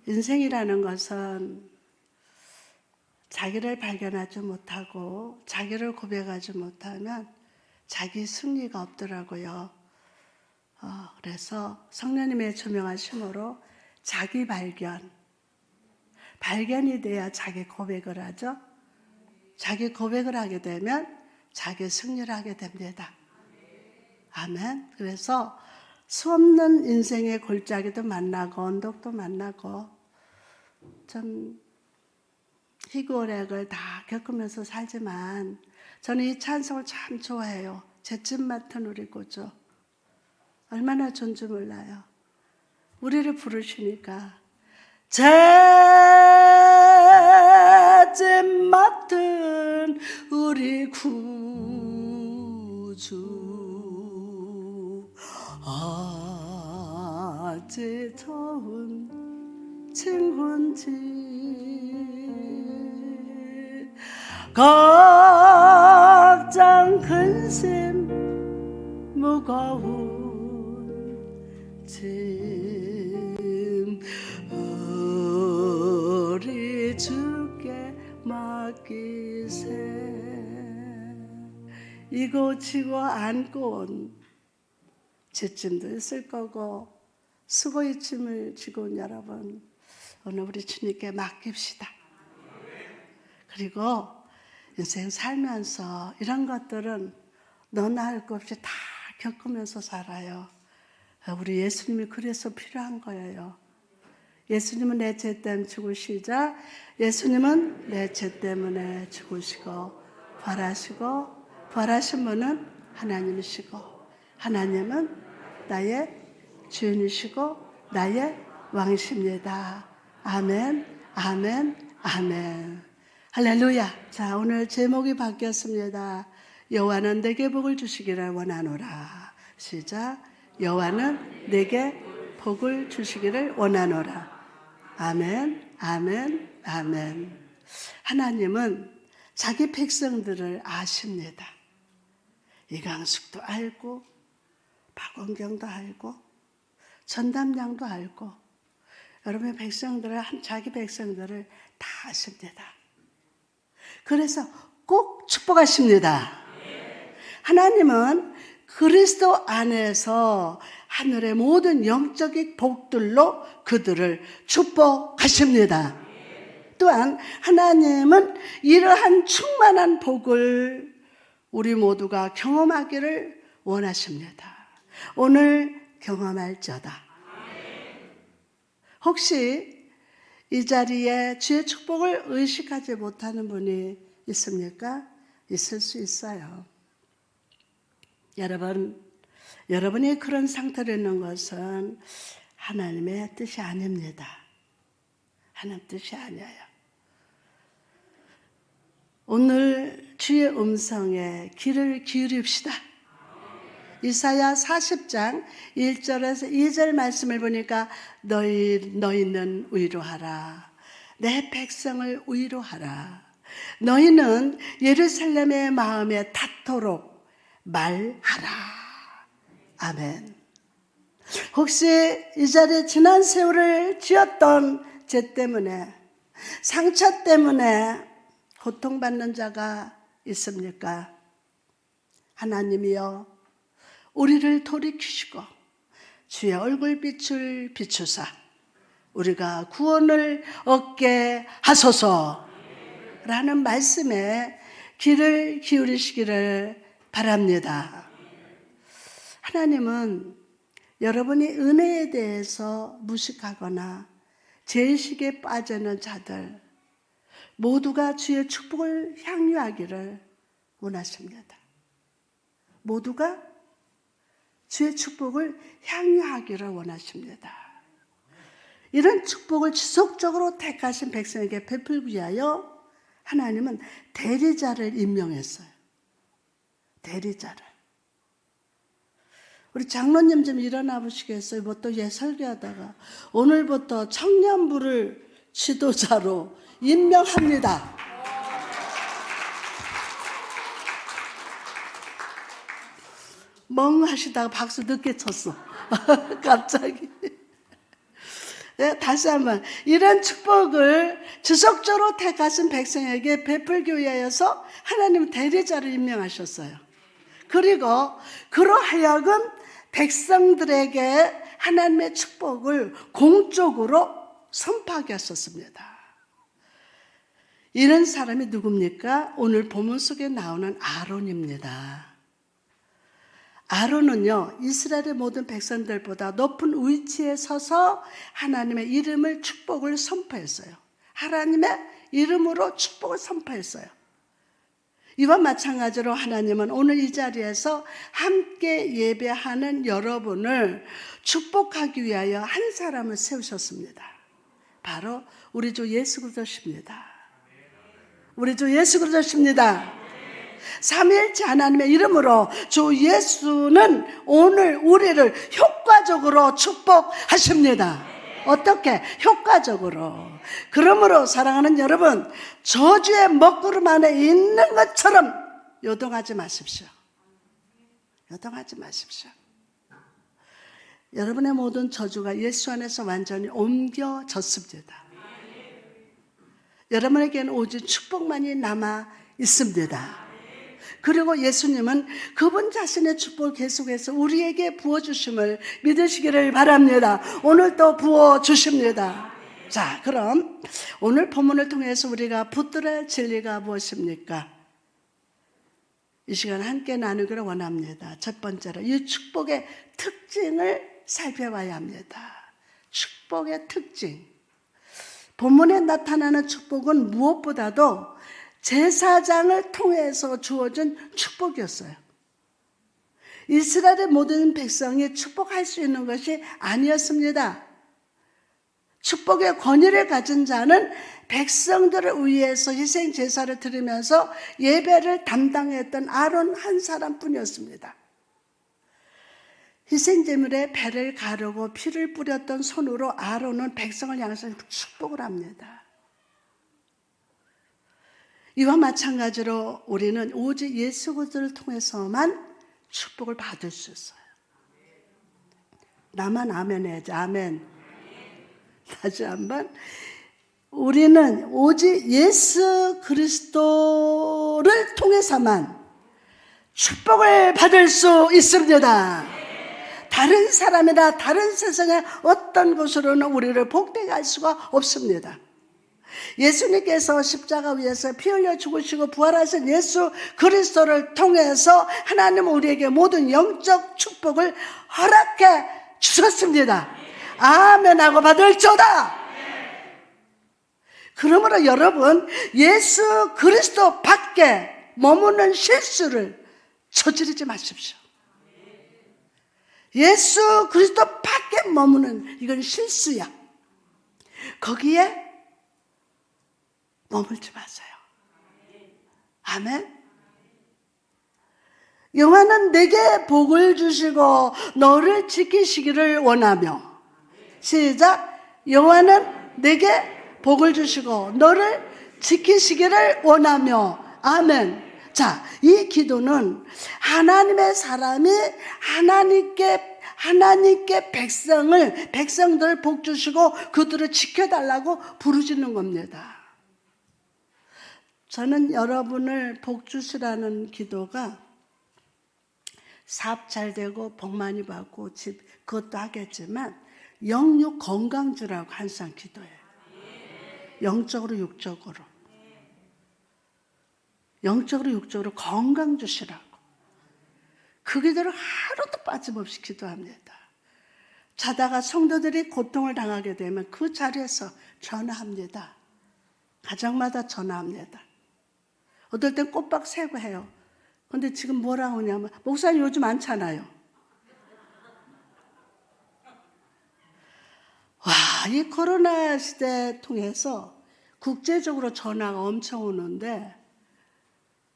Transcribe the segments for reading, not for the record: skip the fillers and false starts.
인생이라는 것은 자기를 발견하지 못하고 자기를 고백하지 못하면 자기 승리가 없더라고요. 그래서 성령님의 조명하심으로 자기 발견이 돼야 자기 고백을 하죠. 자기 고백을 하게 되면 자기 승리를 하게 됩니다. 아멘. 그래서 수없는 인생의 골짜기도 만나고 언덕도 만나고 좀 희고애락을 다 겪으면서 살지만 저는 이 찬송을 참 좋아해요. 잿집 맡은 우리 구주. 얼마나 좋은지 몰라요. 우리를 부르시니까 잿집 맡은 우리 구주 어찌 좋은 친구인지 걱정 근심 무거운 짐 우리 주께 맡기세. 이고 지고 안고 온 잿짐도 있을 거고 수고의 짐을 지고 온 여러분, 오늘 우리 주님께 맡깁시다. 그리고 인생 살면서 이런 것들은 너나 할 것 없이 다 겪으면서 살아요. 우리 예수님이 그래서 필요한 거예요. 예수님은 내 죄 때문에 죽으시자 예수님은 내 죄 때문에 죽으시고 부활하신 분은 하나님이시고 하나님은 나의 주인이시고 나의 왕이십니다. 아멘, 아멘, 아멘. 할렐루야. 자, 오늘 제목이 바뀌었습니다. 여호와는 내게 복을 주시기를 원하노라. 시작. 여호와는 내게 복을 주시기를 원하노라. 아멘, 아멘, 아멘. 하나님은 자기 백성들을 아십니다. 이강숙도 알고 박원경도 알고 전담장도 알고 여러분의 백성들을, 자기 백성들을 다 아십니다. 그래서 꼭 축복하십니다. 하나님은 그리스도 안에서 하늘의 모든 영적인 복들로 그들을 축복하십니다. 또한 하나님은 이러한 충만한 복을 우리 모두가 경험하기를 원하십니다. 오늘 경험할지어다. 혹시 이 자리에 주의 축복을 의식하지 못하는 분이 있습니까? 있을 수 있어요. 여러분이 그런 상태로 있는 것은 하나님의 뜻이 아닙니다. 하나님 뜻이 아니에요. 오늘 주의 음성에 귀를 기울입시다. 이사야 40장 1절에서 2절 말씀을 보니까 너희는 위로하라. 내 백성을 위로하라. 너희는 예루살렘의 마음에 닿도록 말하라. 아멘. 혹시 이 자리에 지난 세월을 지었던 죄 때문에, 상처 때문에 고통받는 자가 있습니까? 하나님이여 우리를 돌이키시고 주의 얼굴빛을 비추사 우리가 구원을 얻게 하소서라는 말씀에 귀를 기울이시기를 바랍니다. 하나님은 여러분이 은혜에 대해서 무식하거나 죄의식에 빠지는 자들 모두가 주의 축복을 향유하기를 원하십니다. 모두가 주의 축복을 향유하기를 원하십니다. 이런 축복을 지속적으로 택하신 백성에게 베풀기 위하여 하나님은 대리자를 임명했어요. 대리자를. 우리 장로님 좀 일어나 보시겠어요? 뭐 또 설교하다가 오늘부터 청년부를 지도자로 임명합니다. 멍하시다가 박수 늦게 쳤어. 갑자기. 네, 다시 한번 이런 축복을 지속적으로 택하신 백성에게 베풀기 위하여서 하나님 대리자를 임명하셨어요. 그리고 그러하여금 백성들에게 하나님의 축복을 공적으로 선포하게 하셨습니다. 이런 사람이 누굽니까? 오늘 본문 속에 나오는 아론입니다. 아론은요, 이스라엘의 모든 백성들보다 높은 위치에 서서 하나님의 이름을 축복을 선포했어요. 하나님의 이름으로 축복을 선포했어요. 이와 마찬가지로 하나님은 오늘 이 자리에서 함께 예배하는 여러분을 축복하기 위하여 한 사람을 세우셨습니다. 바로 우리 주 예수 그리스도십니다. 우리 주 예수 그리스도십니다. 삼위일체 하나님의 이름으로 주 예수는 오늘 우리를 효과적으로 축복하십니다. 어떻게? 효과적으로. 그러므로 사랑하는 여러분, 저주의 먹구름 안에 있는 것처럼 요동하지 마십시오. 요동하지 마십시오. 여러분의 모든 저주가 예수 안에서 완전히 옮겨졌습니다. 여러분에게는 오직 축복만이 남아 있습니다. 그리고 예수님은 그분 자신의 축복을 계속해서 우리에게 부어주심을 믿으시기를 바랍니다. 오늘도 부어주십니다. 자, 그럼 오늘 본문을 통해서 우리가 붙들어야 할 진리가 무엇입니까? 이 시간 함께 나누기를 원합니다. 첫 번째로 이 축복의 특징을 살펴봐야 합니다. 축복의 특징. 본문에 나타나는 축복은 무엇보다도 제사장을 통해서 주어진 축복이었어요. 이스라엘의 모든 백성이 축복할 수 있는 것이 아니었습니다. 축복의 권위를 가진 자는 백성들을 위해서 희생 제사를 드리면서 예배를 담당했던 아론 한 사람뿐이었습니다. 희생제물에 배를 가르고 피를 뿌렸던 손으로 아론은 백성을 향해서 축복을 합니다. 이와 마찬가지로 우리는 오직 예수 그리스도를 통해서만 축복을 받을 수 있어요. 나만 아멘 해야지. 아멘. 다시 한번. 우리는 오직 예수 그리스도를 통해서만 축복을 받을 수 있습니다. 다른 사람이나 다른 세상의 어떤 곳으로는 우리를 복되게 할 수가 없습니다. 예수님께서 십자가 위에서 피 흘려 죽으시고 부활하신 예수 그리스도를 통해서 하나님은 우리에게 모든 영적 축복을 허락해 주셨습니다. 아멘하고 받을지어다. 그러므로 여러분, 예수 그리스도 밖에 머무는 실수를 저지르지 마십시오. 예수 그리스도 밖에 머무는 이건 실수야. 거기에 머물지 마세요. 아멘. 여호와는 내게 복을 주시고 너를 지키시기를 원하며. 시작. 여호와는 내게 복을 주시고 너를 지키시기를 원하며. 아멘. 자, 이 기도는 하나님의 사람이 하나님께 백성들 복 주시고 그들을 지켜달라고 부르짖는 겁니다. 저는 여러분을 복 주시라는 기도가 사업 잘 되고 복 많이 받고 집 그것도 하겠지만 영육 건강 주라고 항상 기도해요. 영적으로 육적으로. 영적으로 육적으로 건강 주시라고. 그 기도를 하루도 빠짐없이 기도합니다. 자다가 성도들이 고통을 당하게 되면 그 자리에서 전화합니다. 가정마다 전화합니다. 어떨 땐 꼬박 세고 해요. 근데 지금 뭐라고 하냐면 목사님 요즘 많잖아요. 와, 이 코로나 시대 통해서 국제적으로 전화가 엄청 오는데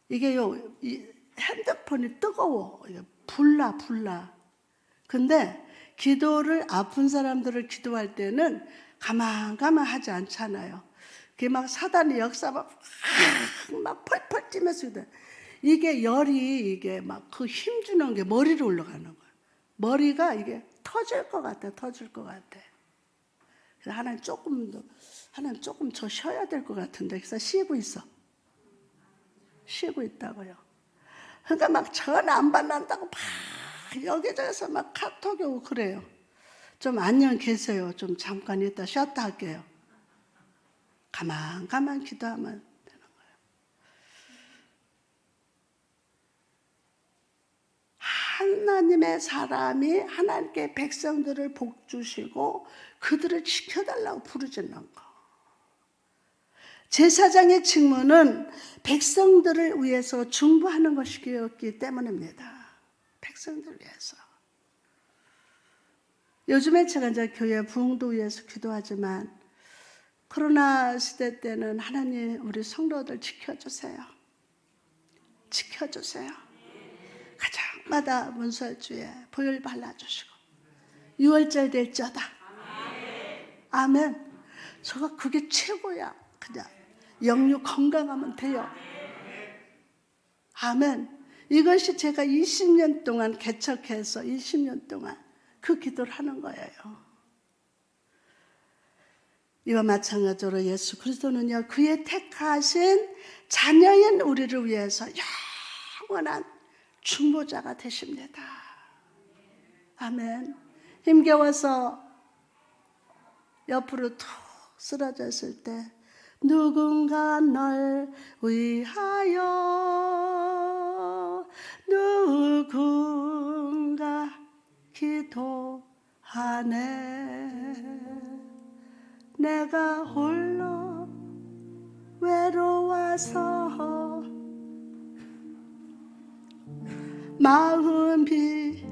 이게요, 이 핸드폰이 뜨거워. 불나. 근데 기도를 아픈 사람들을 기도할 때는 가만 하지 않잖아요. 그게 막 사단의 역사 막 펄펄 뛰면서 이게 열이 이게 막 그 힘주는 게 머리로 올라가는 거예요. 머리가 이게 터질 것 같아. 그래서 하나님 조금 저 쉬어야 될 것 같은데. 그래서 쉬고 있어. 쉬고 있다고요. 그러니까 막 전화 안 받는다고 막 여기저기서 막 카톡이 오고 그래요. 좀 안녕 계세요. 좀 잠깐 있다 쉬었다 할게요. 가만 기도하면 되는 거예요. 하나님의 사람이 하나님께 백성들을 복 주시고 그들을 지켜달라고 부르짖는 거. 제사장의 직무는 백성들을 위해서 중보하는 것이었기 때문입니다. 백성들을 위해서. 요즘에 제가 이제 교회 부흥도 위해서 기도하지만 코로나 시대 때는 하나님 우리 성도들 지켜주세요. 지켜주세요. 가정마다 문설주에 보혈 발라주시고 6월절 될저다. 아멘. 저가 그게 최고야. 그냥 영육 건강하면 돼요. 아멘. 이것이 제가 20년 동안 개척해서 20년 동안 그 기도를 하는 거예요. 이와 마찬가지로 예수 그리스도는요, 그의 택하신 자녀인 우리를 위해서 영원한 중보자가 되십니다. 아멘. 힘겨워서 옆으로 툭 쓰러졌을 때 누군가 널 위하여 누군가 기도하네. 내가 홀로 외로워서 마음이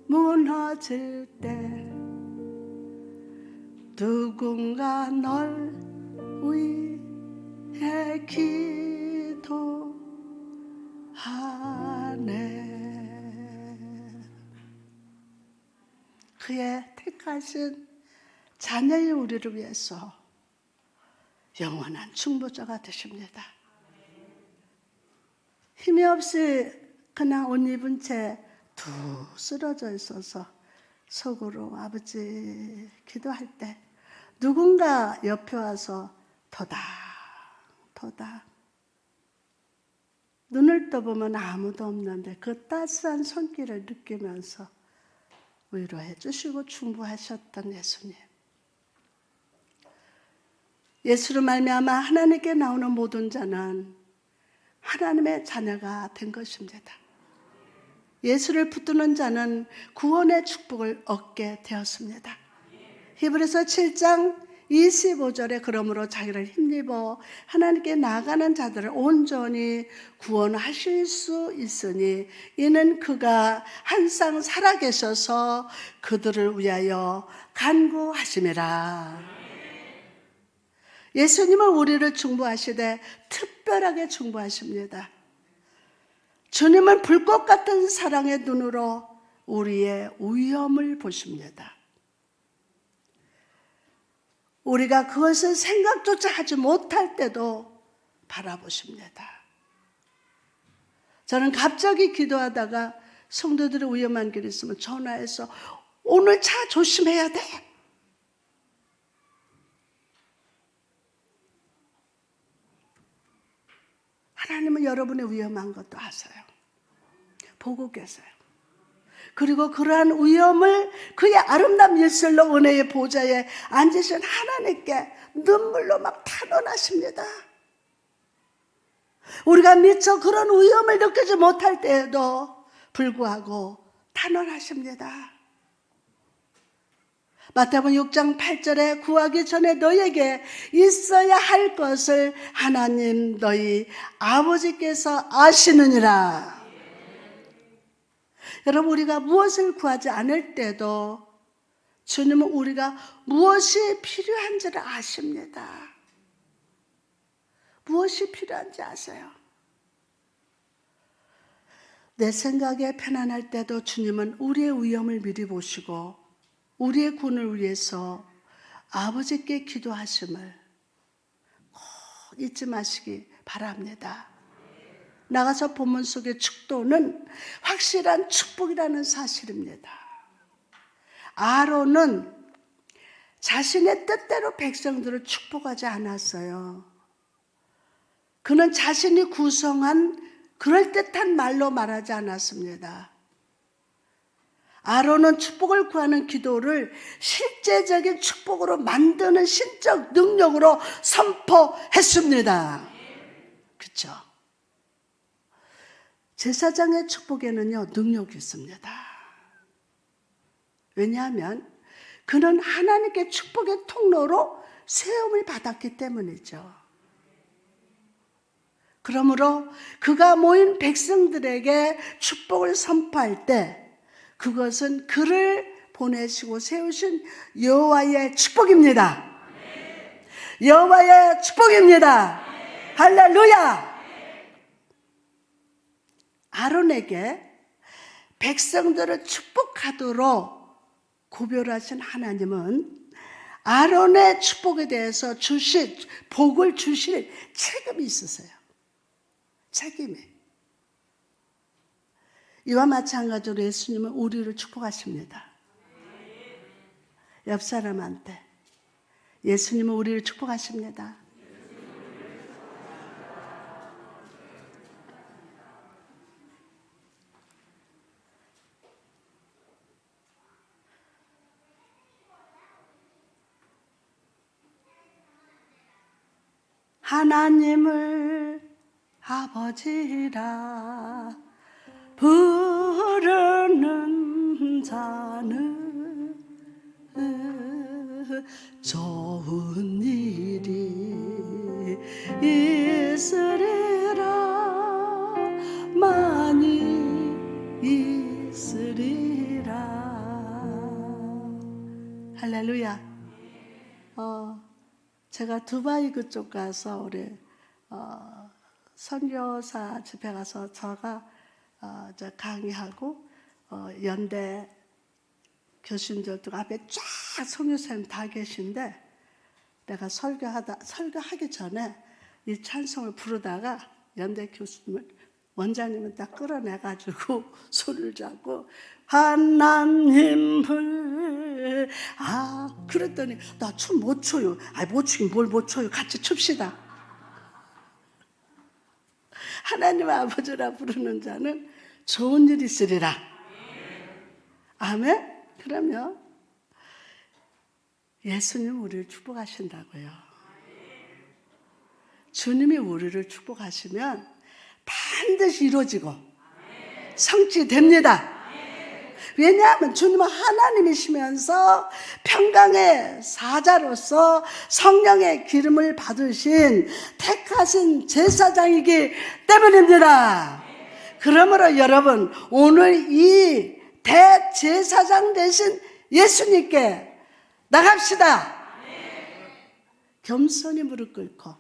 무너질 때 누군가 널 위해 기도하네. 그의 택하신 자녀의 우리를 위해서 영원한 중보자가 되십니다. 힘이 없이 그냥 옷 입은 채 툭 쓰러져 있어서 속으로 아버지 기도할 때 누군가 옆에 와서 더다 눈을 떠보면 아무도 없는데 그 따스한 손길을 느끼면서 위로해 주시고 중보하셨던 예수님. 예수로 말미암아 하나님께 나오는 모든 자는 하나님의 자녀가 된 것입니다. 예수를 붙드는 자는 구원의 축복을 얻게 되었습니다. 히브리서 7장 25절에 그러므로 자기를 힘입어 하나님께 나아가는 자들을 온전히 구원하실 수 있으니 이는 그가 항상 살아계셔서 그들을 위하여 간구하심이라. 예수님은 우리를 중보하시되 특별하게 중보하십니다. 주님은 불꽃 같은 사랑의 눈으로 우리의 위험을 보십니다. 우리가 그것을 생각조차 하지 못할 때도 바라보십니다. 저는 갑자기 기도하다가 성도들이 위험한 길이 있으면 전화해서 오늘 차 조심해야 돼. 하나님은 여러분의 위험한 것도 아세요. 보고 계세요. 그리고 그러한 위험을 그의 아름다운 일설로 은혜의 보좌에 앉으신 하나님께 눈물로 막 탄원하십니다. 우리가 미처 그런 위험을 느끼지 못할 때에도 불구하고 탄원하십니다. 마태복음 6장 8절에 구하기 전에 너에게 있어야 할 것을 하나님 너희 아버지께서 아시느니라. 여러분, 우리가 무엇을 구하지 않을 때도 주님은 우리가 무엇이 필요한지를 아십니다. 무엇이 필요한지 아세요? 내 생각에 편안할 때도 주님은 우리의 위험을 미리 보시고 우리의 구원을 위해서 아버지께 기도하심을 꼭 잊지 마시기 바랍니다. 나가서 본문 속의 축도는 확실한 축복이라는 사실입니다. 아론은 자신의 뜻대로 백성들을 축복하지 않았어요. 그는 자신이 구성한 그럴듯한 말로 말하지 않았습니다. 아론은 축복을 구하는 기도를 실제적인 축복으로 만드는 신적 능력으로 선포했습니다. 그렇죠? 제사장의 축복에는요, 능력이 있습니다. 왜냐하면 그는 하나님께 축복의 통로로 세움을 받았기 때문이죠. 그러므로 그가 모인 백성들에게 축복을 선포할 때 그것은 그를 보내시고 세우신 여호와의 축복입니다. 여호와의 축복입니다. 할렐루야! 아론에게 백성들을 축복하도록 고별하신 하나님은 아론의 축복에 대해서 복을 주실 책임이 있으세요. 책임이. 이와 마찬가지로 예수님은 우리를 축복하십니다. 옆 사람한테 예수님은 우리를 축복하십니다. 하나님을 아버지라 부르는 자는 좋은 일이 있으리라 많이 있으리라. 할렐루야. 제가 두바이 그쪽 가서 우리 선교사 집에 가서 제가 강의하고 연대 교수님들도 앞에 쫙 선교사님 다 계신데 내가 설교하기 전에 이 찬송을 부르다가 연대 교수님을 원장님은 딱 끌어내가지고 손을 잡고 하나님을 그랬더니 나 춤 못 춰요. 못 추긴 뭘 못 춰요. 같이 춥시다. 하나님 아버지라 부르는 자는 좋은 일이 있으리라. 아멘? 그러면 예수님 우리를 축복하신다고요. 주님이 우리를 축복하시면 반드시 이루어지고 성취됩니다. 왜냐하면 주님은 하나님이시면서 평강의 사자로서 성령의 기름을 받으신 택하신 제사장이기 때문입니다. 그러므로 여러분 오늘 이 대제사장 되신 예수님께 나갑시다. 겸손히 무릎 꿇고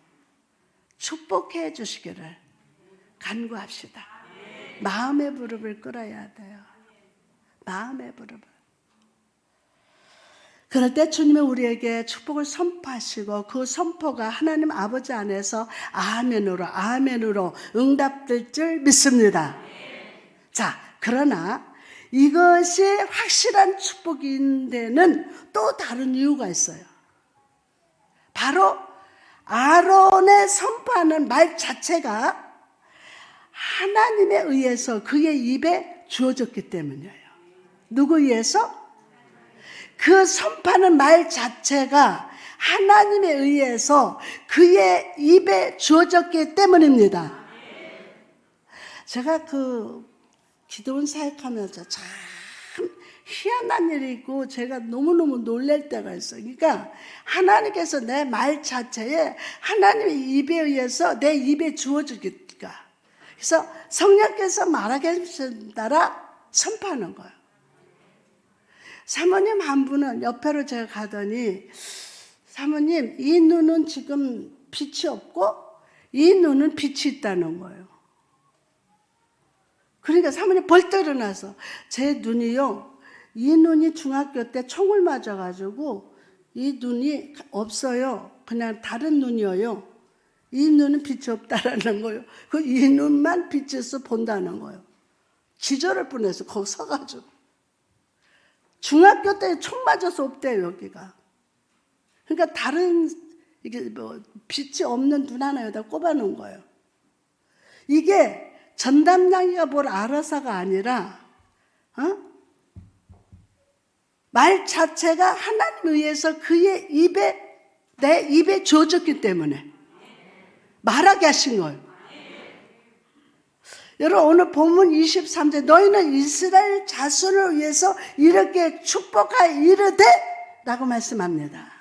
축복해 주시기를 간구합시다. 마음의 무릎을 꿇어야 돼요. 마음의 무릎을. 그럴 때 주님은 우리에게 축복을 선포하시고 그 선포가 하나님 아버지 안에서 아멘으로 응답될 줄 믿습니다. 자, 그러나 이것이 확실한 축복인 데는 또 다른 이유가 있어요. 바로 아론의 선포하는 말 자체가 하나님에 의해서 그의 입에 주어졌기 때문이에요. 누구에 의해서? 그 선포하는 말 자체가 하나님에 의해서 그의 입에 주어졌기 때문입니다. 제가 기도원 사역하면서 참 희한한 일이고 제가 너무너무 놀랄 때가 있어요. 그러니까 하나님께서 내 말 자체에 하나님의 입에 의해서 내 입에 주어지니까. 그래서 성령께서 말하기 따라 선포하는 거예요. 사모님 한 분은 옆에로 제가 가더니 사모님 이 눈은 지금 빛이 없고 이 눈은 빛이 있다는 거예요. 그러니까 사모님 벌떡 일어나서 제 눈이요 이 눈이 중학교 때 총을 맞아가지고 이 눈이 없어요. 그냥 다른 눈이에요. 이 눈은 빛이 없다라는 거예요. 이 눈만 빛에서 본다는 거예요. 기절할 뻔해서 거기 서가지고 중학교 때 총 맞아서 없대요 여기가. 그러니까 다른 이게 뭐 빛이 없는 눈 하나에다 꼽아놓은 거예요. 이게 전담당이가 뭘 알아서가 아니라 말 자체가 하나님에 의해서 그의 입에 내 입에 주어졌기 때문에 말하게 하신 거예요. 여러분 오늘 본문 23절 너희는 이스라엘 자손을 위해서 이렇게 축복하여 이르되 라고 말씀합니다.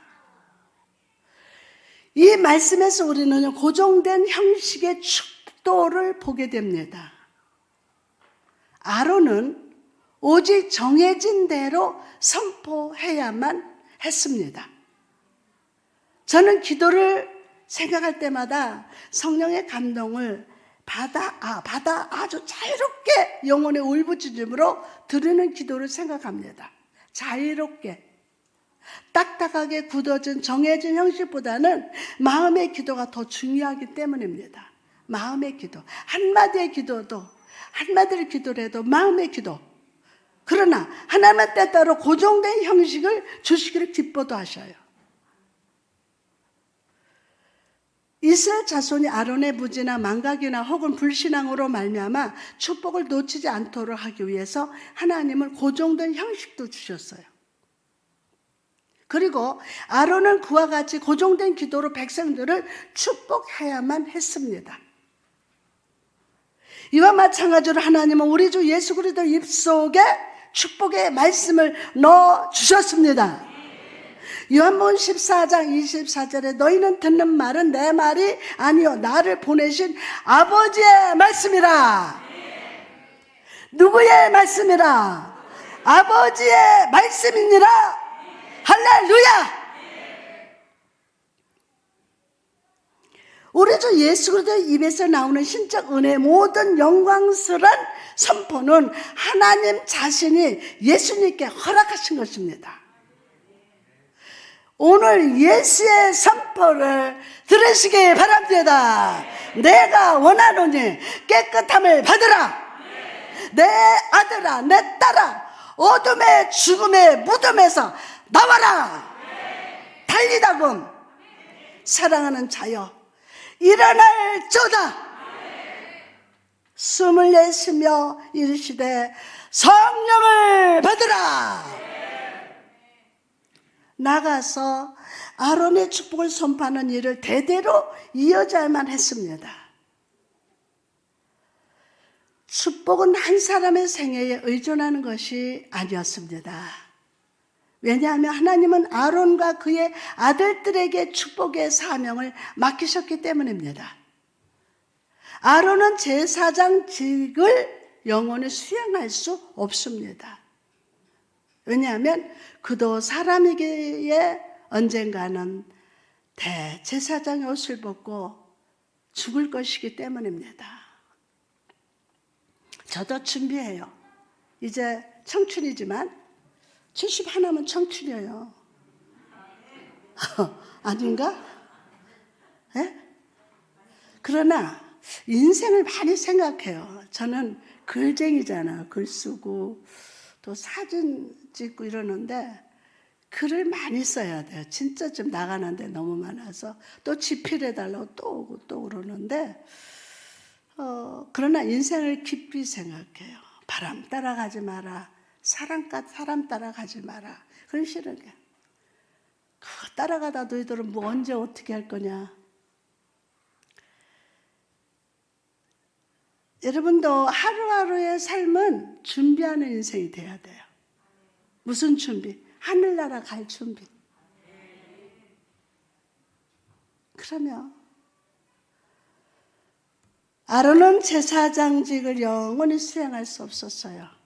이 말씀에서 우리는 고정된 형식의 축도를 보게 됩니다. 아론은 오직 정해진 대로 선포해야만 했습니다. 저는 기도를 생각할 때마다 성령의 감동을 받아 아주 자유롭게 영혼의 울부짖음으로 드리는 기도를 생각합니다. 자유롭게. 딱딱하게 굳어진 정해진 형식보다는 마음의 기도가 더 중요하기 때문입니다. 마음의 기도. 한마디의 기도도, 한마디를 기도를 해도 마음의 기도. 그러나 하나님은 때따로 고정된 형식을 주시기를 기뻐도 하셔요. 이스라엘 자손이 아론의 부지나 망각이나 혹은 불신앙으로 말미암아 축복을 놓치지 않도록 하기 위해서 하나님은 고정된 형식도 주셨어요. 그리고 아론은 그와 같이 고정된 기도로 백성들을 축복해야만 했습니다. 이와 마찬가지로 하나님은 우리 주 예수 그리스도 입속에 축복의 말씀을 넣어 주셨습니다. 요한복음 14장 24절에 너희는 듣는 말은 내 말이 아니요 나를 보내신 아버지의 말씀이라. 누구의 말씀이라? 아버지의 말씀이니라. 할렐루야. 우리 주 예수 그리스도의 입에서 나오는 신적 은혜의 모든 영광스러운 선포는 하나님 자신이 예수님께 허락하신 것입니다. 오늘 예수의 선포를 들으시기 바랍니다. 내가 원하노니 깨끗함을 받으라. 내 아들아 내 딸아 어둠의 죽음의 무덤에서 나와라. 달리다금 사랑하는 자여 일어날저다. 숨을 내쉬며 이르시되 성령을 받으라. 나가서 아론의 축복을 선포하는 일을 대대로 이어져야만 했습니다. 축복은 한 사람의 생애에 의존하는 것이 아니었습니다. 왜냐하면 하나님은 아론과 그의 아들들에게 축복의 사명을 맡기셨기 때문입니다. 아론은 제사장직을 영원히 수행할 수 없습니다. 왜냐하면 그도 사람에게 언젠가는 대제사장의 옷을 벗고 죽을 것이기 때문입니다. 저도 준비해요. 이제 청춘이지만 70 하나면 청춘이에요. 아닌가? 네? 그러나 인생을 많이 생각해요. 저는 글쟁이잖아요. 글 쓰고 또 사진 찍고 이러는데 글을 많이 써야 돼요. 진짜 좀 나가는데 너무 많아서 또 집필해달라고 또 오고 또 그러는데 그러나 인생을 깊이 생각해요. 바람 따라가지 마라. 사람 따라가지 마라. 그건 싫은 게. 그거 따라가다 너희들은 뭐 언제 어떻게 할 거냐. 여러분도 하루하루의 삶은 준비하는 인생이 돼야 돼요. 무슨 준비? 하늘나라 갈 준비. 그러면 아론은 제사장직을 영원히 수행할 수 없었어요.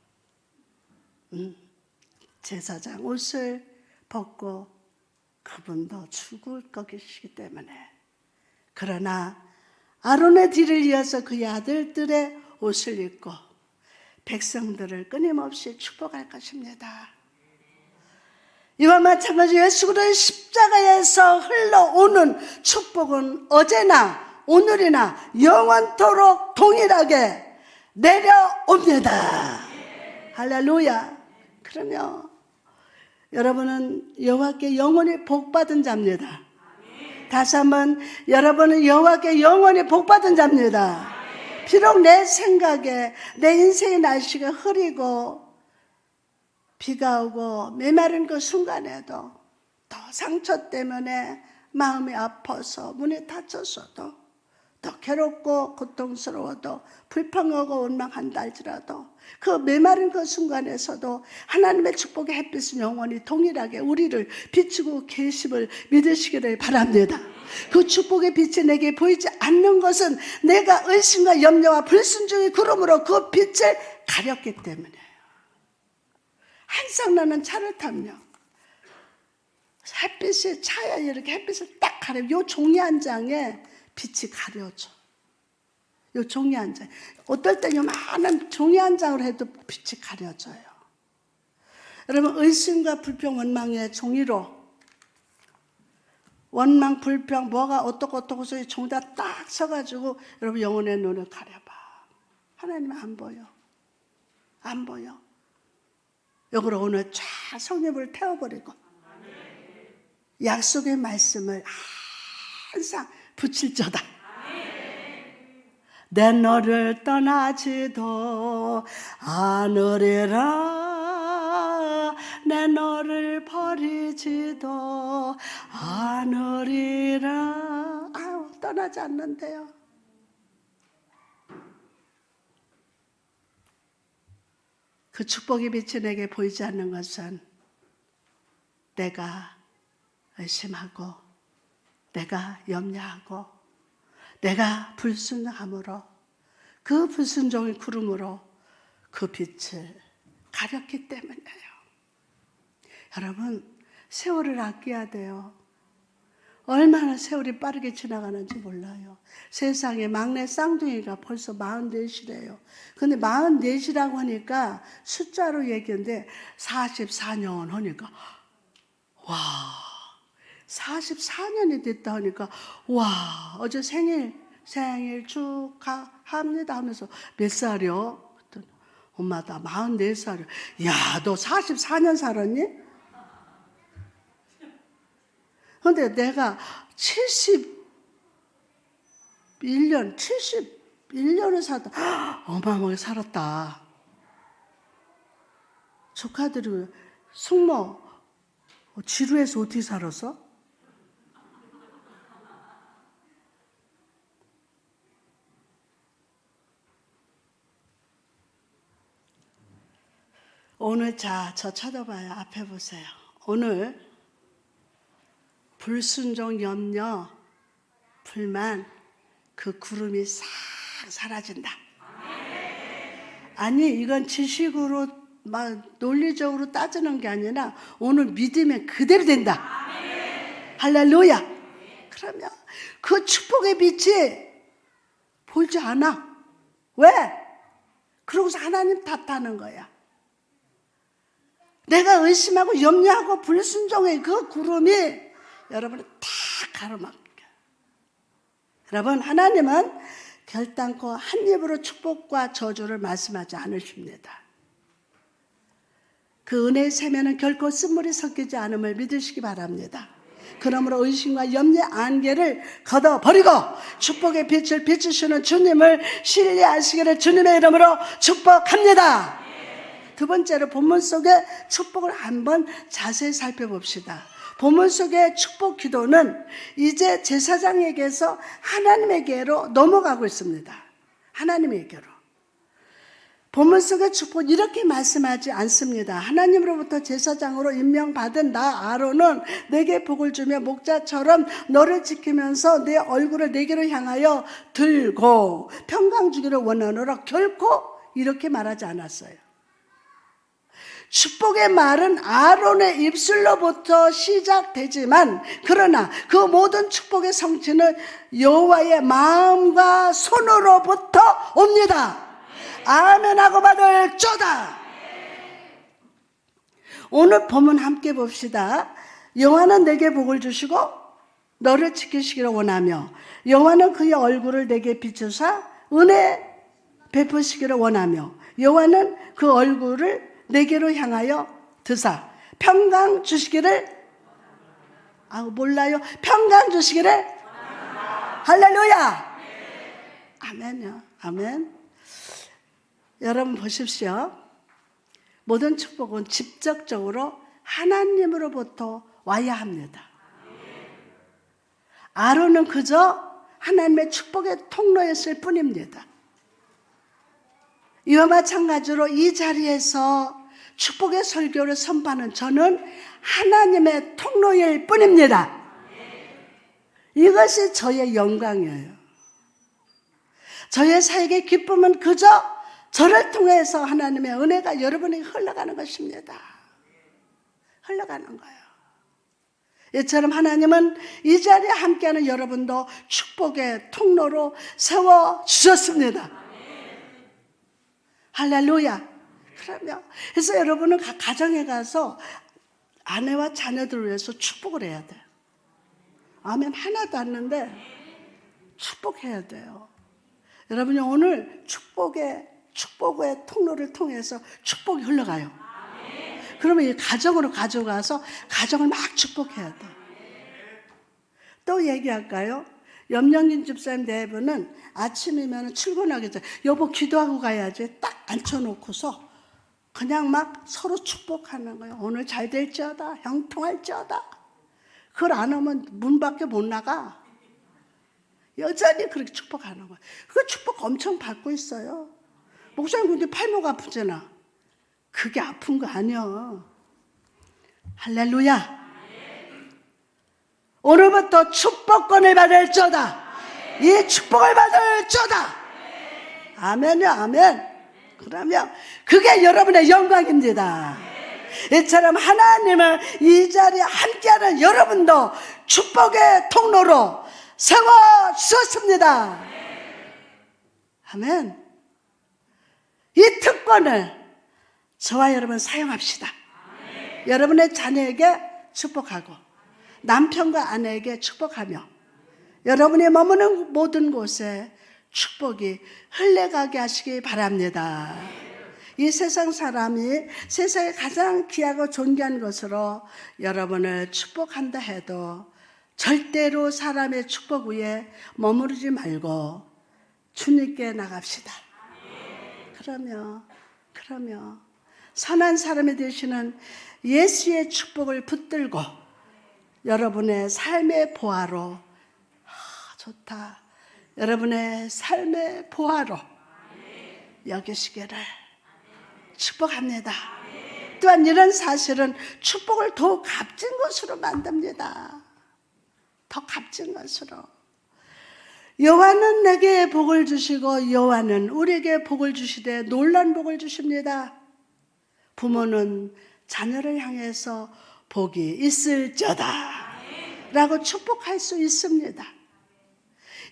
제사장 옷을 벗고 그분도 죽을 것이기 때문에. 그러나 아론의 뒤를 이어서 그의 아들들의 옷을 입고 백성들을 끊임없이 축복할 것입니다. 이와 마찬가지로 예수 그리스도의 십자가에서 흘러오는 축복은 어제나 오늘이나 영원토록 동일하게 내려옵니다. 할렐루야. 그러면 여러분은 여호와께 영원히 복받은 자입니다. 다시 한번, 여러분은 여호와께 영원히 복받은 자입니다. 비록 내 생각에 내 인생의 날씨가 흐리고 비가 오고 메마른 그 순간에도 더 상처 때문에 마음이 아파서 문이 닫혔어도 더 괴롭고 고통스러워도 불평하고 원망한다 할지라도 그 메마른 그 순간에서도 하나님의 축복의 햇빛은 영원히 동일하게 우리를 비추고 계심을 믿으시기를 바랍니다. 그 축복의 빛이 내게 보이지 않는 것은 내가 의심과 염려와 불순종의 구름으로 그 빛을 가렸기 때문이에요. 항상 나는 차를 타면요, 햇빛이 차야 이렇게 햇빛을 딱 가려. 요 종이 한 장에 빛이 가려져. 요 종이 한 장. 어떨 때 요만한 종이 한 장으로 해도 빛이 가려져요. 여러분, 의심과 불평, 원망의 종이로 원망, 불평, 뭐가 어떻고 소리 종이다 딱 서가지고 여러분 영혼의 눈을 가려봐. 하나님은 안 보여. 안 보여. 여기로 오늘 쫙 성령을 태워버리고 약속의 말씀을 항상 붙일저다. 내 너를 떠나지도 않으리라. 내 너를 버리지도 않으리라. 아유, 떠나지 않는데요. 그 축복의 빛이 내게 보이지 않는 것은 내가 의심하고 내가 염려하고 내가 불순종함으로 그 불순종의 구름으로 그 빛을 가렸기 때문이에요. 여러분, 세월을 아껴야 돼요. 얼마나 세월이 빠르게 지나가는지 몰라요. 세상에 막내 쌍둥이가 벌써 44이래요. 근데 44이라고 하니까 숫자로 얘기하는데 44년 하니까 와, 44년이 됐다 하니까 와, 어제 생일 축하합니다 하면서 몇 살이요? 엄마 나 44살이요. 야, 너 44년 살았니? 근데 내가 71년을 살다 어마어마하게 살았다. 조카들이 숙모 지루해서 어떻게 살았어? 오늘 자, 저 쳐다봐요. 앞에 보세요. 오늘 불순종, 염려, 불만, 그 구름이 싹 사라진다. 아니, 이건 지식으로 막 논리적으로 따지는 게 아니라 오늘 믿으면 그대로 된다. 할렐루야. 그러면 그 축복의 빛이 보이지 않아. 왜? 그러고서 하나님 탓하는 거야. 내가 의심하고 염려하고 불순종의 그 구름이 여러분을 다 가로막혀. 여러분, 하나님은 결단코 한 입으로 축복과 저주를 말씀하지 않으십니다. 그 은혜의 세면은 결코 쓴물이 섞이지 않음을 믿으시기 바랍니다. 그러므로 의심과 염려의 안개를 걷어버리고 축복의 빛을 비추시는 주님을 신뢰하시기를 주님의 이름으로 축복합니다. 두 번째로 본문 속의 축복을 한번 자세히 살펴봅시다. 본문 속의 축복 기도는 이제 제사장에게서 하나님에게로 넘어가고 있습니다. 하나님에게로. 본문 속의 축복 이렇게 말씀하지 않습니다. 하나님으로부터 제사장으로 임명받은 나 아론은 내게 복을 주며 목자처럼 너를 지키면서 내 얼굴을 내게로 향하여 들고 평강 주기를 원하노라. 결코 이렇게 말하지 않았어요. 축복의 말은 아론의 입술로부터 시작되지만 그러나 그 모든 축복의 성취는 여호와의 마음과 손으로부터 옵니다. 아멘하고 받을 쪼다. 오늘 본문 함께 봅시다. 여호와는 내게 복을 주시고 너를 지키시기를 원하며 여호와는 그의 얼굴을 내게 비추사 은혜 베푸시기를 원하며 여호와는 그 얼굴을 내게로 향하여 드사 평강 주시기를 몰라요. 평강 주시기를 할렐루야. 아멘요. 아멘. 여러분 보십시오. 모든 축복은 직접적으로 하나님으로부터 와야 합니다. 아론은 그저 하나님의 축복의 통로였을 뿐입니다. 이와 마찬가지로 이 자리에서 축복의 설교를 선포하는 저는 하나님의 통로일 뿐입니다. 이것이 저의 영광이에요. 저의 사역의 기쁨은 그저 저를 통해서 하나님의 은혜가 여러분에게 흘러가는 것입니다. 흘러가는 거예요. 이처럼 하나님은 이 자리에 함께하는 여러분도 축복의 통로로 세워주셨습니다. 할렐루야. 그래서 여러분은 가정에 가서 아내와 자녀들을 위해서 축복을 해야 돼요. 아멘. 하나도 안 했는데 축복해야 돼요. 여러분이 오늘 축복의 통로를 통해서 축복이 흘러가요. 그러면 이 가정으로 가져가서 가정을 막 축복해야 돼. 또 얘기할까요? 염영진 집사님 네 분은 아침이면 출근하기 전에 여보 기도하고 가야지 딱 앉혀놓고서 그냥 막 서로 축복하는 거예요. 오늘 잘 될지어다, 형통할지어다. 그걸 안 하면 문 밖에 못 나가. 여전히 그렇게 축복하는 거예요. 그 축복 엄청 받고 있어요. 목사님 근데 팔목 아프잖아. 그게 아픈 거 아니야. 할렐루야. 오늘부터 축복권을 받을지어다. 이 축복을 받을지어다. 아멘요. 아멘. 그러면 그게 여러분의 영광입니다. 이처럼 하나님을 이 자리에 함께하는 여러분도 축복의 통로로 세워주셨습니다. 아멘. 이 특권을 저와 여러분 사용합시다. 여러분의 자녀에게 축복하고 남편과 아내에게 축복하며 여러분이 머무는 모든 곳에 축복이 흘러가게 하시기 바랍니다. 이 세상 사람이 세상에 가장 귀하고 존귀한 것으로 여러분을 축복한다 해도 절대로 사람의 축복 위에 머무르지 말고 주님께 나갑시다. 그러면 선한 사람이 되시는 예수의 축복을 붙들고 여러분의 삶의 보화로 좋다. 여러분의 삶의 보화로 여기시기를 축복합니다. 또한 이런 사실은 축복을 더 값진 것으로 만듭니다. 더 값진 것으로. 여호와는 내게 복을 주시고 여호와는 우리에게 복을 주시되 놀란 복을 주십니다. 부모는 자녀를 향해서 복이 있을지어다 라고 축복할 수 있습니다.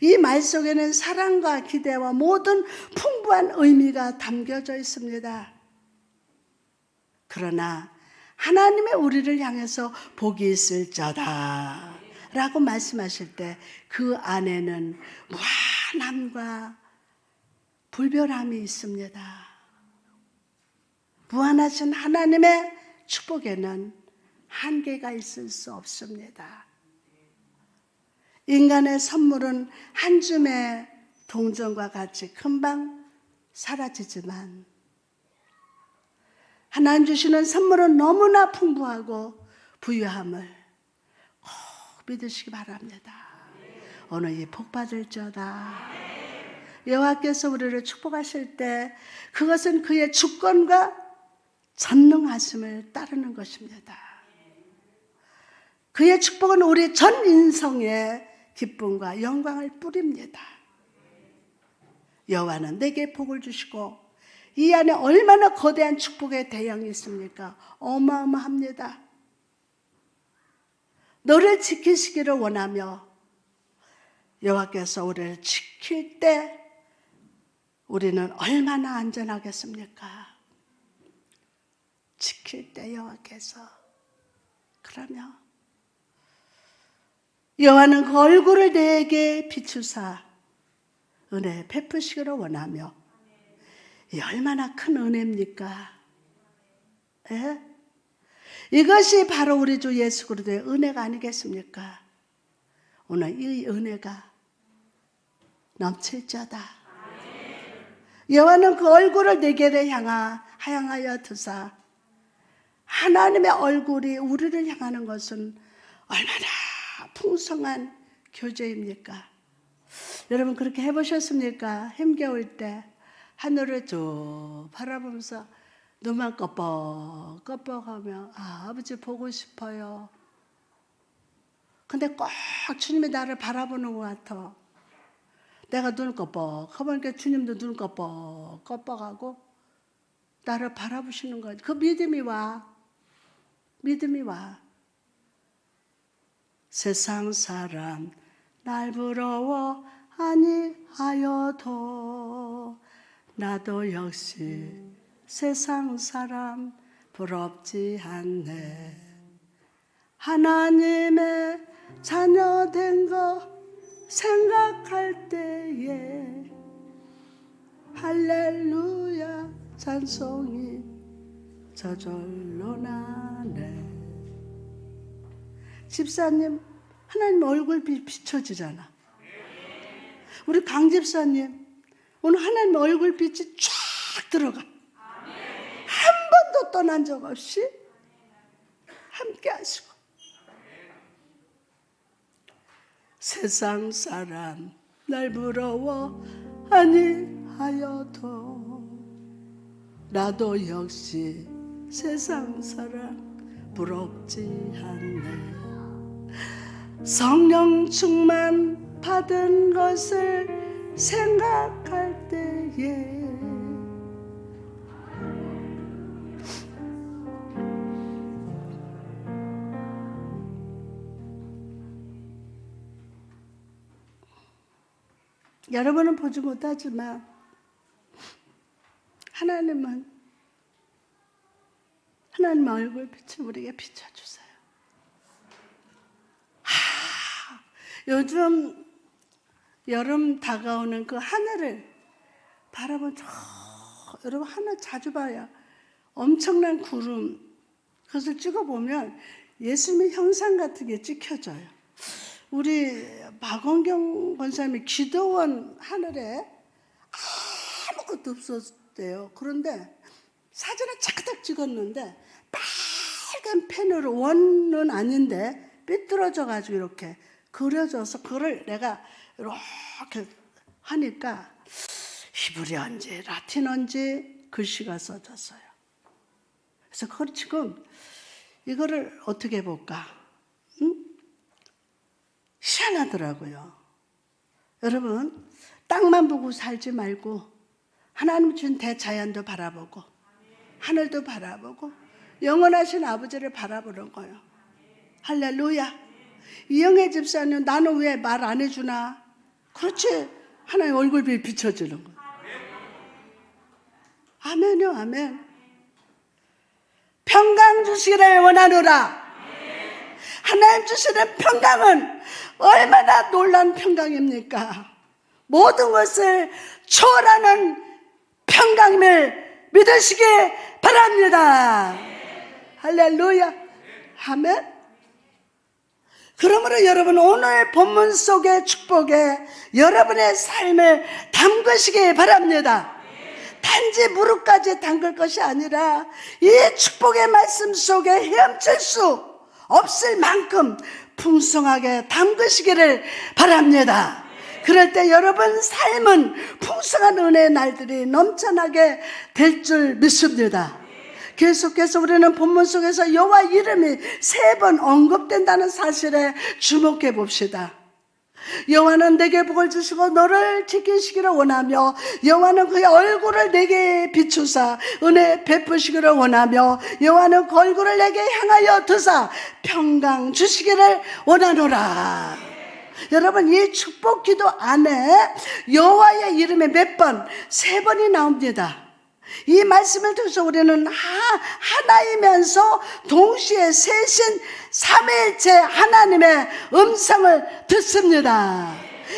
이 말 속에는 사랑과 기대와 모든 풍부한 의미가 담겨져 있습니다. 그러나 하나님의 우리를 향해서 복이 있을지어다 라고 말씀하실 때 그 안에는 무한함과 불변함이 있습니다. 무한하신 하나님의 축복에는 한계가 있을 수 없습니다. 인간의 선물은 한 줌의 동전과 같이 금방 사라지지만 하나님 주시는 선물은 너무나 풍부하고 부유함을 꼭 믿으시기 바랍니다. 오늘 이 복 받을지어다. 여호와께서 우리를 축복하실 때 그것은 그의 주권과 전능하심을 따르는 것입니다. 그의 축복은 우리 전 인성에 기쁨과 영광을 뿌립니다. 여호와는 내게 복을 주시고 이 안에 얼마나 거대한 축복의 대양이 있습니까? 어마어마합니다. 너를 지키시기를 원하며 여호와께서 우리를 지킬 때 우리는 얼마나 안전하겠습니까? 지킬 때 여호와께서. 그러면 여호와는 그 얼굴을 내게 비추사 은혜 베푸시기를 원하며 이 얼마나 큰 은혜입니까? 예? 이것이 바로 우리 주 예수 그리스도의 은혜가 아니겠습니까? 오늘 이 은혜가 넘칠자다. 여호와는 그 얼굴을 내게로 향하여 드사. 하나님의 얼굴이 우리를 향하는 것은 얼마나 풍성한 교제입니까? 여러분 그렇게 해보셨습니까? 힘겨울 때 하늘을 쭉 바라보면서 눈만 껌뻑껌뻑하며 아버지 보고 싶어요. 근데 꼭 주님이 나를 바라보는 것 같아. 내가 눈 껌뻑하니까 주님도 눈 껌뻑껌뻑하고 나를 바라보시는 거지. 그 믿음이 와. 믿음이 와. 세상 사람 날 부러워 아니하여도 나도 역시 세상 사람 부럽지 않네. 하나님의 자녀 된 거 생각할 때에 할렐루야 찬송이 저절로 나네. 집사님 하나님 얼굴 비춰지잖아. 우리 강 집사님 오늘 하나님 얼굴빛이 쫙 들어가. 한 번도 떠난 적 없이 함께 하시고. 세상 사람 날 부러워 아니하여도 나도 역시 세상 사람 부럽지 않네. 성령 충만 받은 것을 생각할 때에 여러분은 보지 못하지만 하나님은 하나님 얼굴빛을 우리에게 비춰주세요. 요즘 여름 다가오는 그 하늘을 바라보면 여러분 하늘 자주 봐요. 엄청난 구름 그것을 찍어보면 예수님의 형상 같은 게 찍혀져요. 우리 박원경 권사님이 기도원 하늘에 아무것도 없었대요. 그런데 사진을 착딱 찍었는데 빨간 펜으로 원은 아닌데 삐뚤어져 가지고 이렇게 그려져서 그걸 내가 이렇게 하니까 히브리어인지 라틴어인지 글씨가 써졌어요. 그래서 그걸 지금 이거를 어떻게 해볼까? 희한하더라고요. 여러분 땅만 보고 살지 말고 하나님 준 대자연도 바라보고 하늘도 바라보고 영원하신 아버지를 바라보는 거예요. 할렐루야. 이영애 집사님 나는 왜 말 안 해주나? 그렇지. 하나님 얼굴이 비춰지는 거예요. 아멘요 아멘. 평강 주시기를 원하노라. 하나님 주시는 평강은 얼마나 놀라운 평강입니까? 모든 것을 초월하는 평강임을 믿으시기 바랍니다. 할렐루야. 아멘. 그러므로 여러분 오늘 본문 속의 축복에 여러분의 삶을 담그시기 바랍니다. 단지 무릎까지 담글 것이 아니라 이 축복의 말씀 속에 헤엄칠 수 없을 만큼 풍성하게 담그시기를 바랍니다. 그럴 때 여러분 삶은 풍성한 은혜의 날들이 넘쳐나게 될 줄 믿습니다. 계속해서 우리는 본문 속에서 여호와 이름이 3번 언급된다는 사실에 주목해 봅시다. 여호와는 내게 복을 주시고 너를 지키시기를 원하며 여호와는 그의 얼굴을 내게 비추사 은혜 베푸시기를 원하며 여호와는 그 얼굴을 내게 향하여 드사 평강 주시기를 원하노라. 여러분 이 축복 기도 안에 여호와의 이름이 몇 번? 3번이 나옵니다. 이 말씀을 통해서 우리는 하나이면서 동시에 셋인 삼위일체 하나님의 음성을 듣습니다.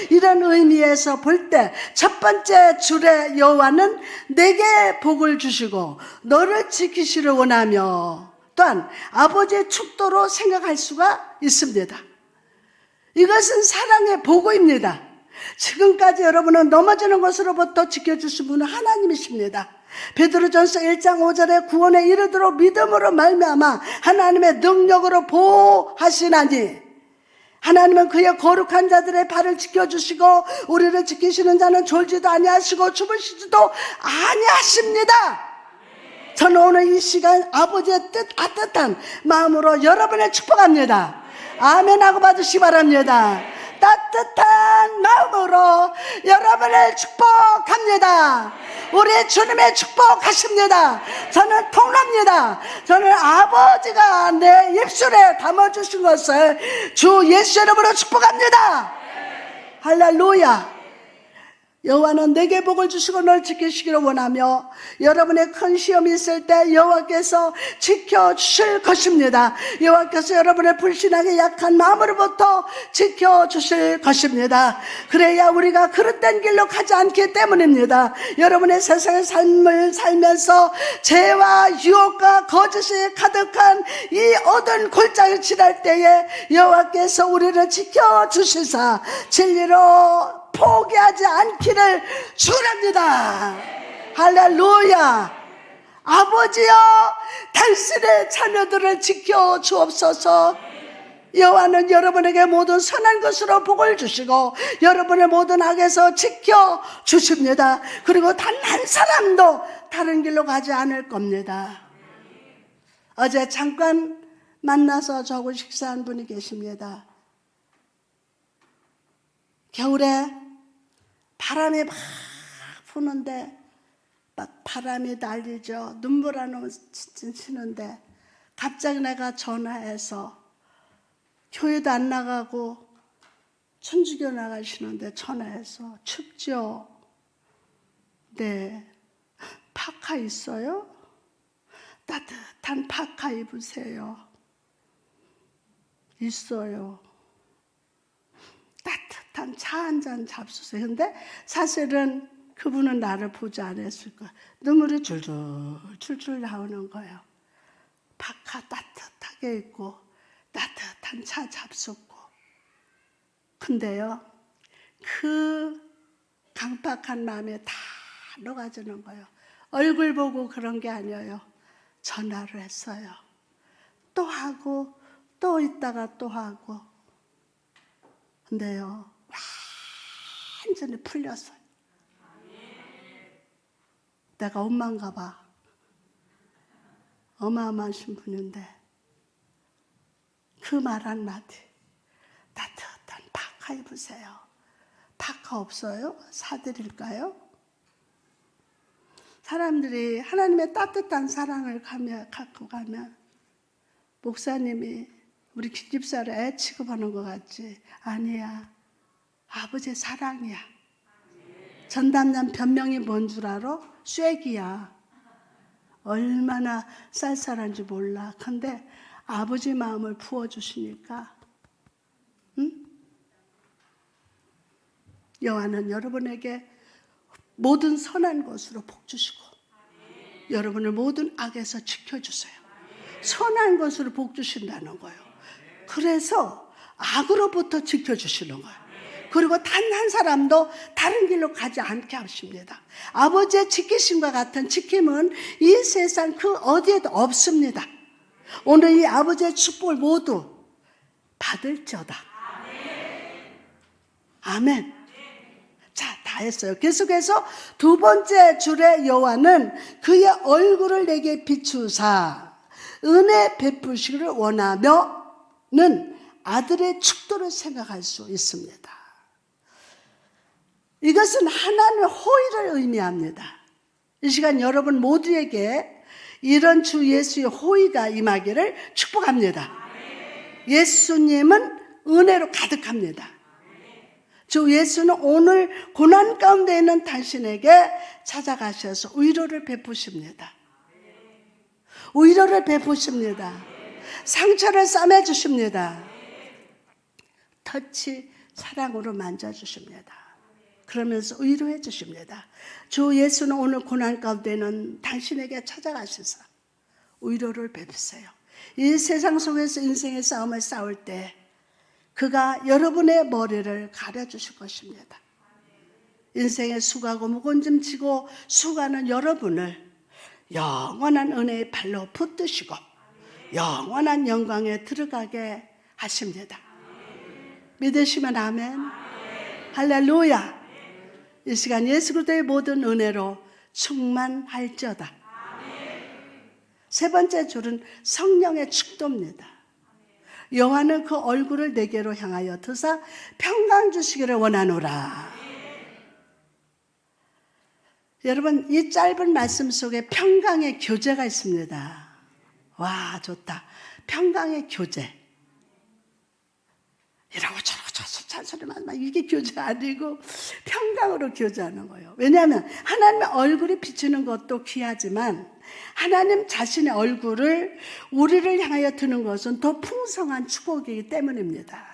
이런 의미에서 볼 때 첫 번째 줄에 여호와는 내게 복을 주시고 너를 지키시를 원하며 또한 아버지의 축도로 생각할 수가 있습니다. 이것은 사랑의 보고입니다. 지금까지 여러분은 넘어지는 것으로부터 지켜주신 분은 하나님이십니다. 베드로전서 1장 5절에 구원에 이르도록 믿음으로 말미암아 하나님의 능력으로 보호하시나니, 하나님은 그의 거룩한 자들의 발을 지켜주시고 우리를 지키시는 자는 졸지도 아니하시고 주무시지도 아니하십니다. 저는 오늘 이 시간 아버지의 따뜻한 마음으로 여러분을 축복합니다. 아멘 하고 받으시기 바랍니다. 따뜻한 마음으로 여러분을 축복합니다. 우리 주님의 축복하십니다. 저는 통합니다. 저는 아버지가 내 입술에 담아주신 것을 주 예수 이름으로 축복합니다. 할렐루야. 여호와는 내게 복을 주시고 널 지키시기를 원하며 여러분의 큰 시험이 있을 때 여호와께서 지켜주실 것입니다. 여호와께서 여러분의 불신하게 약한 마음으로부터 지켜주실 것입니다. 그래야 우리가 그릇된 길로 가지 않기 때문입니다. 여러분의 세상의 삶을 살면서 죄와 유혹과 거짓이 가득한 이 어두운 골짜기를 지날 때에 여호와께서 우리를 지켜주시사 진리로 포기하지 않기를 축원합니다. 할렐루야. 아버지여, 당신의 자녀들을 지켜 주옵소서. 여호와는 여러분에게 모든 선한 것으로 복을 주시고 여러분의 모든 악에서 지켜 주십니다. 그리고 단 한 사람도 다른 길로 가지 않을 겁니다. 어제 잠깐 만나서 저하고 식사한 분이 계십니다. 겨울에 바람이 막 부는데 막 바람이 날리죠. 눈물 안 오면 치는데 갑자기 내가 전화해서 교회도 안 나가고 천주교 나가시는데 전화해서 춥죠? 네. 파카 있어요? 따뜻한 파카 입으세요. 있어요. 따뜻한 차 한 잔 잡수세요. 근데 사실은 그분은 나를 보지 않았을 거예요. 눈물이 줄줄 나오는 거예요. 파카 따뜻하게 입고 따뜻한 차 잡숫고. 근데요, 그 강팍한 마음에 다 녹아지는 거예요. 얼굴 보고 그런 게 아니에요. 전화를 했어요. 또 하고 또 있다가 또 하고. 근데요, 완전히 풀렸어요. 내가 엄마인가 봐. 어마어마하신 분인데 그 말 한마디, 따뜻한 파카 입으세요. 파카 없어요? 사드릴까요? 사람들이 하나님의 따뜻한 사랑을 갖고 가면 목사님이 우리 집사를 애 취급하는 것 같지? 아니야. 아버지의 사랑이야. 전담단 변명이 뭔 줄 알아? 쐐기야. 얼마나 쌀쌀한지 몰라. 근데 아버지 마음을 부어주시니까, 응? 여호와는 여러분에게 모든 선한 것으로 복 주시고 여러분을 모든 악에서 지켜주세요. 선한 것으로 복 주신다는 거예요. 그래서 악으로부터 지켜주시는 거예요. 그리고 단 한 사람도 다른 길로 가지 않게 하십니다. 아버지의 지키심과 같은 지킴은 이 세상 그 어디에도 없습니다. 오늘 이 아버지의 축복을 모두 받을지어다. 아멘. 자, 다 했어요. 계속해서 두 번째 줄에 여호와는 그의 얼굴을 내게 비추사 은혜 베푸시기를 원하며는 아들의 축도를 생각할 수 있습니다. 이것은 하나님의 호의를 의미합니다. 이 시간 여러분 모두에게 이런 주 예수의 호의가 임하기를 축복합니다. 예수님은 은혜로 가득합니다. 주 예수는 오늘 고난 가운데 있는 당신에게 찾아가셔서 위로를 베푸십니다. 위로를 베푸십니다. 상처를 싸매주십니다. 터치 사랑으로 만져주십니다. 그러면서 위로해 주십니다. 주 예수는 오늘 고난 가운데는 당신에게 찾아가셔서 위로를 베푸세요. 이 세상 속에서 인생의 싸움을 싸울 때 그가 여러분의 머리를 가려주실 것입니다. 인생의 수고하고 무거운 짐 지고 수고하는 여러분을 영원한 은혜의 발로 붙드시고 영원한 영광에 들어가게 하십니다. 믿으시면 아멘. 할렐루야. 이 시간 예수 그리스도의 모든 은혜로 충만할지어다. 세 번째 줄은 성령의 축도입니다. 여호와는 그 얼굴을 내게로 향하여 드사 평강 주시기를 원하노라. 여러분, 이 짧은 말씀 속에 평강의 교제가 있습니다. 와, 좋다. 평강의 교제. 이러고 저러고 잔소리만 막 이게 교제 아니고 평강으로 교제하는 거예요. 왜냐하면 하나님의 얼굴이 비치는 것도 귀하지만 하나님 자신의 얼굴을 우리를 향하여 드는 것은 더 풍성한 축복이기 때문입니다.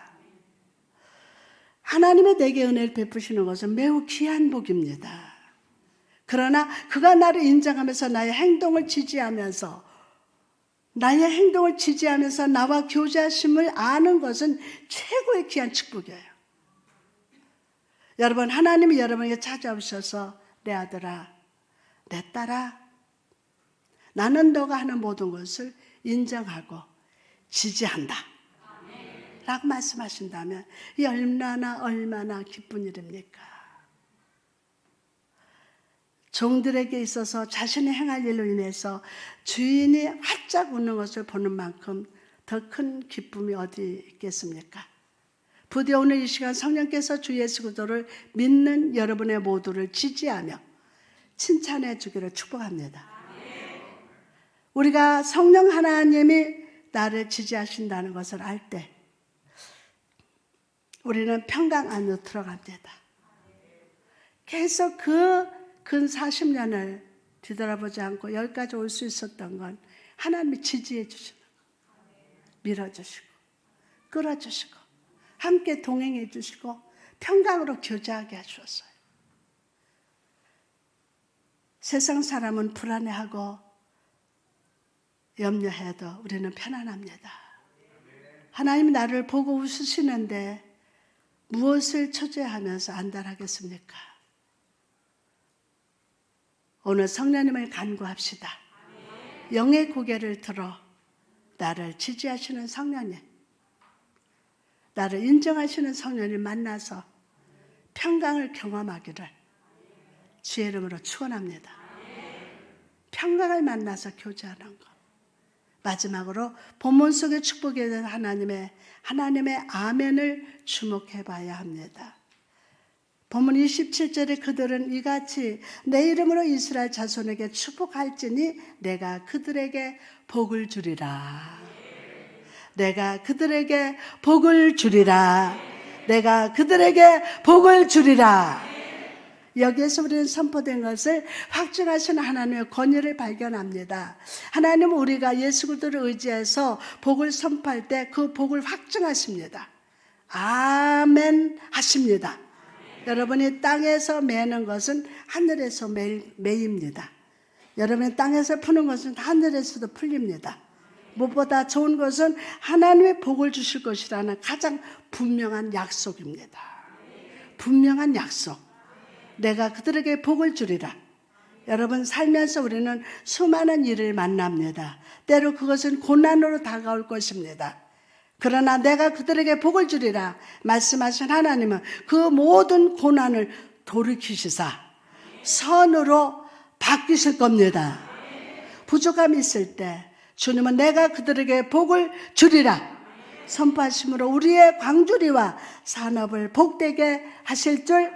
하나님의 내게 은혜를 베푸시는 것은 매우 귀한 복입니다. 그러나 그가 나를 인정하면서 나의 행동을 지지하면서 나와 교제하심을 아는 것은 최고의 귀한 축복이에요. 여러분, 하나님이 여러분에게 찾아오셔서 내 아들아, 내 딸아, 나는 너가 하는 모든 것을 인정하고 지지한다 라고 말씀하신다면 이 얼마나 기쁜 일입니까? 종들에게 있어서 자신이 행할 일로 인해서 주인이 활짝 웃는 것을 보는 만큼 더 큰 기쁨이 어디 있겠습니까? 부디 오늘 이 시간 성령께서 주 예수 그리스도를 믿는 여러분의 모두를 지지하며 칭찬해 주기를 축복합니다. 우리가 성령 하나님이 나를 지지하신다는 것을 알 때 우리는 평강 안으로 들어갑니다. 계속 근 40년을 뒤돌아보지 않고 여기까지 올 수 있었던 건 하나님이 지지해 주시고 밀어주시고 끌어주시고 함께 동행해 주시고 평강으로 교제하게 해주셨어요. 세상 사람은 불안해하고 염려해도 우리는 편안합니다. 하나님이 나를 보고 웃으시는데 무엇을 초조해하면서 안달하겠습니까? 오늘 성령님을 간구합시다. 영의 고개를 들어 나를 지지하시는 성령님, 나를 인정하시는 성령님 만나서 평강을 경험하기를 주의 이름으로 축원합니다. 평강을 만나서 교제하는 것. 마지막으로 본문 속의 축복에 대한 하나님의 아멘을 주목해 봐야 합니다. 본문 27절에 그들은 이같이 내 이름으로 이스라엘 자손에게 축복할지니 내가 그들에게 복을 주리라. 내가 그들에게 복을 주리라. 내가 그들에게 복을 주리라. 여기에서 우리는 선포된 것을 확증하시는 하나님의 권위를 발견합니다. 하나님은 우리가 예수 그리스도를 의지해서 복을 선포할 때 그 복을 확증하십니다. 아멘 하십니다. 여러분이 땅에서 매는 것은 하늘에서 매입니다. 여러분이 땅에서 푸는 것은 하늘에서도 풀립니다. 무엇보다 좋은 것은 하나님의 복을 주실 것이라는 가장 분명한 약속입니다. 분명한 약속. 내가 그들에게 복을 주리라. 여러분, 살면서 우리는 수많은 일을 만납니다. 때로 그것은 고난으로 다가올 것입니다. 그러나 내가 그들에게 복을 주리라 말씀하신 하나님은 그 모든 고난을 돌이키시사 선으로 바뀌실 겁니다. 부족함이 있을 때 주님은 내가 그들에게 복을 주리라 선포하심으로 우리의 광주리와 산업을 복되게 하실 줄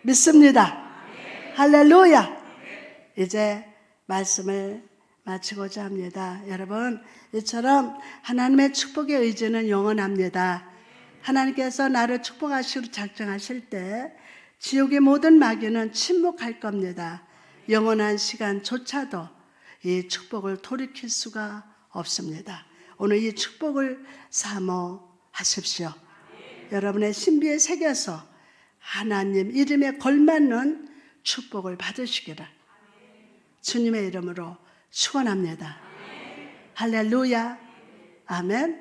믿습니다. 할렐루야. 이제 말씀을 마치고자 합니다. 여러분, 이처럼 하나님의 축복의 의지는 영원합니다. 하나님께서 나를 축복하시기로 작정하실 때 지옥의 모든 마귀는 침묵할 겁니다. 영원한 시간조차도 이 축복을 돌이킬 수가 없습니다. 오늘 이 축복을 사모하십시오. 여러분의 신비에 새겨서 하나님 이름에 걸맞는 축복을 받으시기를 주님의 이름으로 축원합니다. 할렐루야. 아멘.